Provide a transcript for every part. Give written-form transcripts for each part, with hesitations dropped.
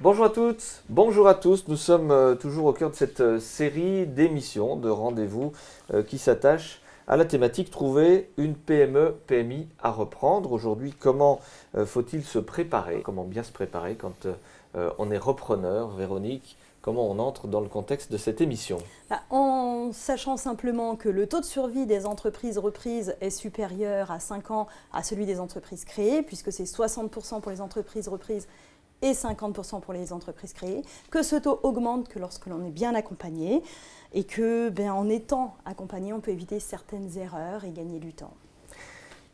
Bonjour à toutes, bonjour à tous. Nous sommes toujours au cœur de cette série d'émissions, de rendez-vous qui s'attachent à la thématique trouver une PME, PMI à reprendre. Aujourd'hui, comment faut-il se préparer? Comment bien se préparer quand on est repreneur? Véronique, comment on entre dans le contexte de cette émission? En sachant simplement que le taux de survie des entreprises reprises est supérieur à 5 ans à celui des entreprises créées, puisque c'est 60% pour les entreprises reprises et 50% pour les entreprises créées, que ce taux augmente que lorsque l'on est bien accompagné et que, en étant accompagné, on peut éviter certaines erreurs et gagner du temps.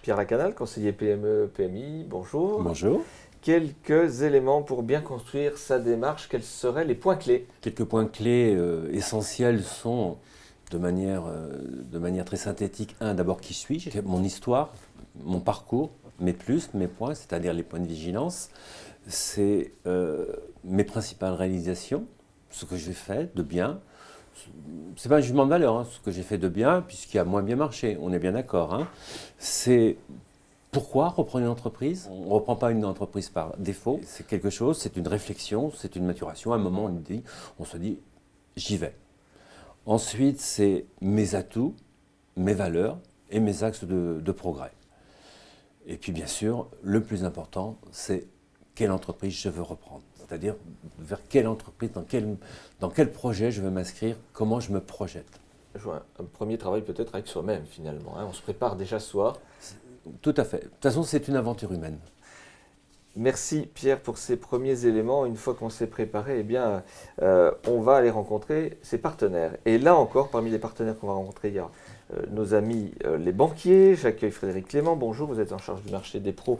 Pierre Lacanal, conseiller PME, PMI, bonjour. Bonjour. Quelques éléments pour bien construire sa démarche, quels seraient les points clés? Quelques points clés essentiels sont, de manière très synthétique, d'abord qui suis-je, mon histoire, mon parcours, mes plus, mes points, c'est-à-dire les points de vigilance. C'est mes principales réalisations, ce que j'ai fait de bien. C'est pas un jugement de valeur, ce que j'ai fait de bien, puisqu'il a moins bien marché, on est bien d'accord. C'est pourquoi reprendre une entreprise? On ne reprend pas une entreprise par défaut. C'est quelque chose, c'est une réflexion, c'est une maturation. À un moment, on se dit, j'y vais. Ensuite, c'est mes atouts, mes valeurs et mes axes de progrès. Et puis, bien sûr, le plus important, c'est quelle entreprise je veux reprendre. C'est-à-dire vers quelle entreprise, dans quel projet je veux m'inscrire, comment je me projette. Un premier travail peut-être avec soi-même finalement. On se prépare déjà soi. Tout à fait. De toute façon, c'est une aventure humaine. Merci Pierre pour ces premiers éléments. Une fois qu'on s'est préparé, on va aller rencontrer ses partenaires. Et là encore, parmi les partenaires qu'on va rencontrer, il y a nos amis les banquiers. J'accueille Frédéric Clément. Bonjour, vous êtes en charge du marché des pros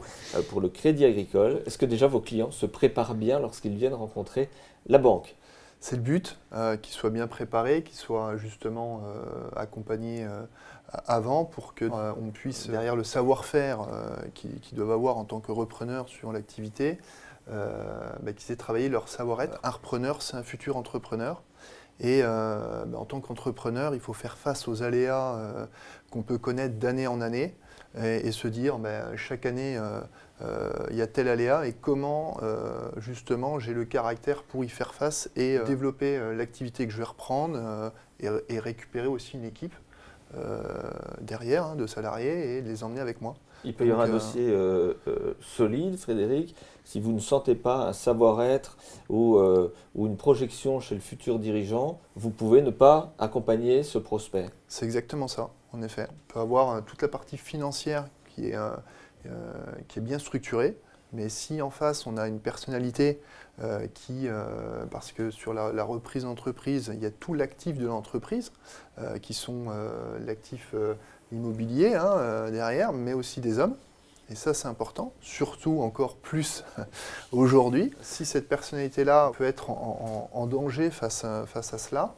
pour le Crédit Agricole. Est-ce que déjà vos clients se préparent bien lorsqu'ils viennent rencontrer la banque? C'est le but, qu'ils soient bien préparés, qu'ils soient justement accompagnés avant pour qu'on puisse, derrière le savoir-faire qu'ils doivent avoir en tant que repreneur sur l'activité, qu'ils aient travaillé leur savoir-être. Un repreneur, c'est un futur entrepreneur. Et en tant qu'entrepreneur, il faut faire face aux aléas qu'on peut connaître d'année en année et se dire chaque année, il y a tel aléa et comment justement j'ai le caractère pour y faire face et développer l'activité que je vais reprendre et récupérer aussi une équipe derrière de salariés et les emmener avec moi. Il peut y avoir un dossier solide, Frédéric. Si vous ne sentez pas un savoir-être ou une projection chez le futur dirigeant, vous pouvez ne pas accompagner ce prospect. C'est exactement ça, en effet. On peut avoir toute la partie financière qui est bien structurée, mais si en face on a une personnalité parce que sur la reprise d'entreprise, il y a tout l'actif de l'entreprise, qui sont l'actif immobilier derrière, mais aussi des hommes. Et ça, c'est important, surtout encore plus aujourd'hui. Si cette personnalité-là peut être en danger face à cela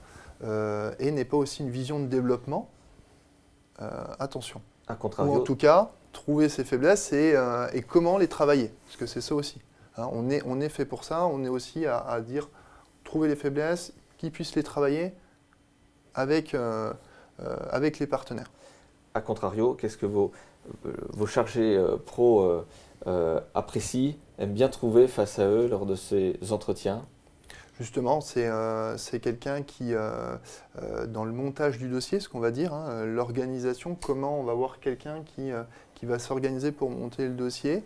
et n'est pas aussi une vision de développement, attention. À contrario. Ou en tout cas, trouver ses faiblesses et comment les travailler, parce que c'est ça aussi. On est fait pour ça, on est aussi à dire trouver les faiblesses, qu'ils puissent les travailler avec les partenaires. A contrario, qu'est-ce que vos chargés pro apprécient, aiment bien trouver face à eux lors de ces entretiens? Justement, c'est quelqu'un qui, dans le montage du dossier, ce qu'on va dire, l'organisation, comment on va voir quelqu'un qui va s'organiser pour monter le dossier,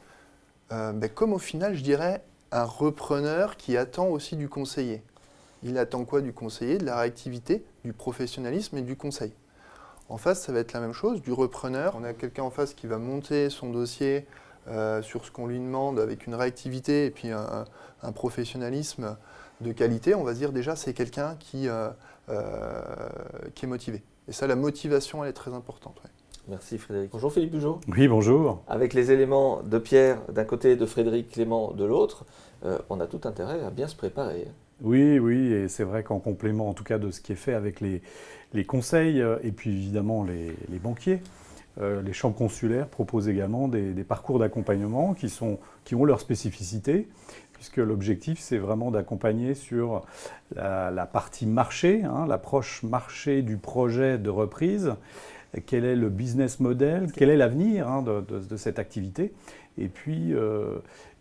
comme au final, je dirais, un repreneur qui attend aussi du conseiller. Il attend quoi du conseiller? De la réactivité, du professionnalisme et du conseil. En face, ça va être la même chose, du repreneur. On a quelqu'un en face qui va monter son dossier sur ce qu'on lui demande avec une réactivité et puis un professionnalisme de qualité. On va dire déjà, c'est quelqu'un qui est motivé. Et ça, la motivation, elle est très importante. Ouais. Merci Frédéric. Bonjour Philippe Bugeaud. Oui, bonjour. Avec les éléments de Pierre d'un côté et de Frédéric Clément de l'autre, on a tout intérêt à bien se préparer. Oui, et c'est vrai qu'en complément en tout cas de ce qui est fait avec les conseils et puis évidemment les banquiers, les chambres consulaires proposent également des parcours d'accompagnement qui ont leur spécificité, puisque l'objectif c'est vraiment d'accompagner sur la partie marché, l'approche marché du projet de reprise, quel est le business model, quel est l'avenir de cette activité. Et puis,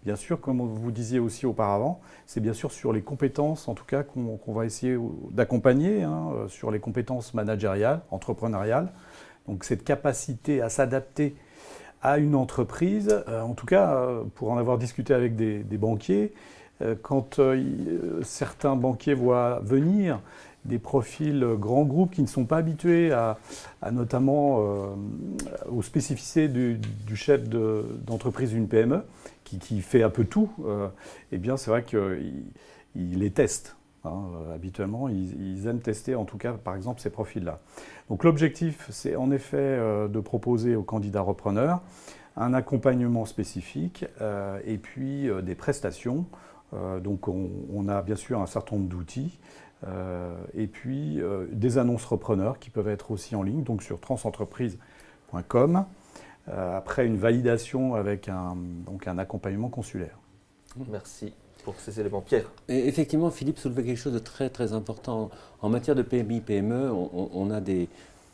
bien sûr, comme vous disiez aussi auparavant, c'est bien sûr sur les compétences, en tout cas, qu'on va essayer d'accompagner, sur les compétences managériales, entrepreneuriales. Donc cette capacité à s'adapter à une entreprise, en tout cas, pour en avoir discuté avec des banquiers, quand certains banquiers voient venir des profils grands groupes qui ne sont pas habitués à notamment aux spécificités du chef d'entreprise d'une PME, qui fait un peu tout, eh bien c'est vrai qu'ils les testent. Habituellement, ils aiment tester en tout cas par exemple ces profils-là. Donc l'objectif, c'est en effet de proposer aux candidats repreneurs un accompagnement spécifique et puis des prestations. Donc on a bien sûr un certain nombre d'outils et puis des annonces repreneurs qui peuvent être aussi en ligne, donc sur transentreprise.com, après une validation avec un accompagnement consulaire. Merci pour ces éléments. Pierre. Et effectivement, Philippe soulevait quelque chose de très très important. En matière de PMI, PME, on a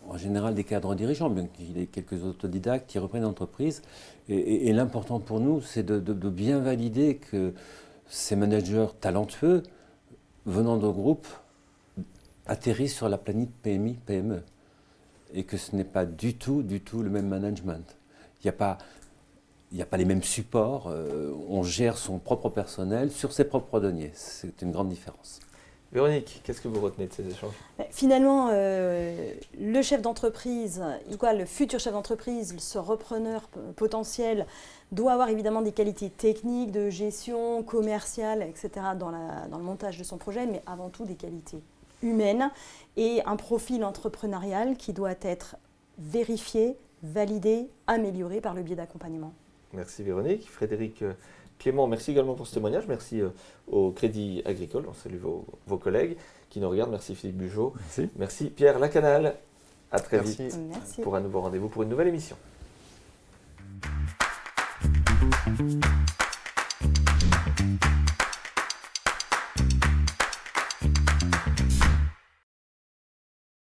en général des cadres dirigeants, bien qu'il y ait quelques autodidactes qui reprennent l'entreprise. Et l'important pour nous, c'est de bien valider que ces managers talentueux, venant de groupes, atterrissent sur la planète PMI, PME. Et que ce n'est pas du tout le même management. Il n'y a pas les mêmes supports, on gère son propre personnel sur ses propres deniers. C'est une grande différence. Véronique, qu'est-ce que vous retenez de ces échanges ? Finalement, le chef d'entreprise, le futur chef d'entreprise, ce repreneur potentiel, doit avoir évidemment des qualités techniques, de gestion, commerciale, etc. dans le montage de son projet, mais avant tout des qualités humaines et un profil entrepreneurial qui doit être vérifié, validé, amélioré par le biais d'accompagnement. Merci Véronique. Frédéric Clément, merci également pour ce témoignage. Merci au Crédit Agricole. On salue vos collègues qui nous regardent. Merci Philippe Bugeaud. Merci Pierre Lacanal. À très vite pour un nouveau rendez-vous pour une nouvelle émission.